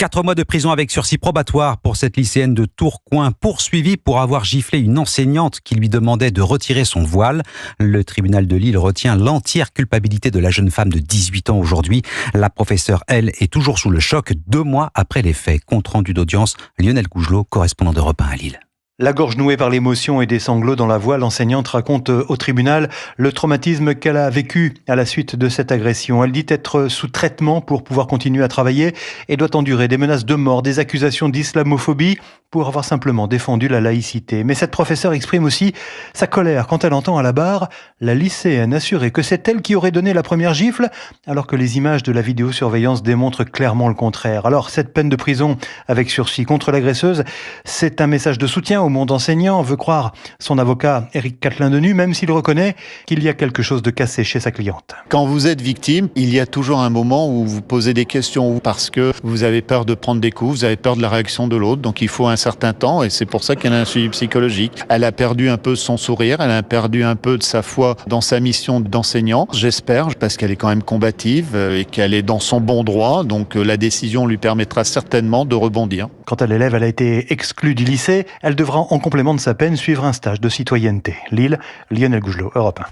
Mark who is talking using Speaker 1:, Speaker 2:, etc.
Speaker 1: 4 mois de prison avec sursis probatoire pour cette lycéenne de Tourcoing, poursuivie pour avoir giflé une enseignante qui lui demandait de retirer son voile. Le tribunal de Lille retient l'entière culpabilité de la jeune femme de 18 ans aujourd'hui. La professeure, elle, est toujours sous le choc 2 mois après les faits. Compte rendu d'audience, Lionel Gougelot, correspondant d'Europe 1 à Lille.
Speaker 2: La gorge nouée par l'émotion et des sanglots dans la voix, l'enseignante raconte au tribunal le traumatisme qu'elle a vécu à la suite de cette agression. Elle dit être sous traitement pour pouvoir continuer à travailler et doit endurer des menaces de mort, des accusations d'islamophobie pour avoir simplement défendu la laïcité. Mais cette professeure exprime aussi sa colère quand elle entend à la barre la lycéenne assurer que c'est elle qui aurait donné la première gifle, alors que les images de la vidéosurveillance démontrent clairement le contraire. Alors cette peine de prison avec sursis contre l'agresseuse, c'est un message de soutien au monde enseignant, veut croire son avocat Éric Catelin-Denu, même s'il reconnaît qu'il y a quelque chose de cassé chez sa cliente.
Speaker 3: Quand vous êtes victime, il y a toujours un moment où vous posez des questions parce que vous avez peur de prendre des coups, vous avez peur de la réaction de l'autre, donc il faut un certain temps et c'est pour ça qu'elle a un suivi psychologique. Elle a perdu un peu son sourire, elle a perdu un peu de sa foi dans sa mission d'enseignant, j'espère, parce qu'elle est quand même combative et qu'elle est dans son bon droit, donc la décision lui permettra certainement de rebondir.
Speaker 2: Quant à l'élève, elle a été exclue du lycée, elle devra en complément de sa peine suivre un stage de citoyenneté. Lille, Lionel Gougelot, Europe 1.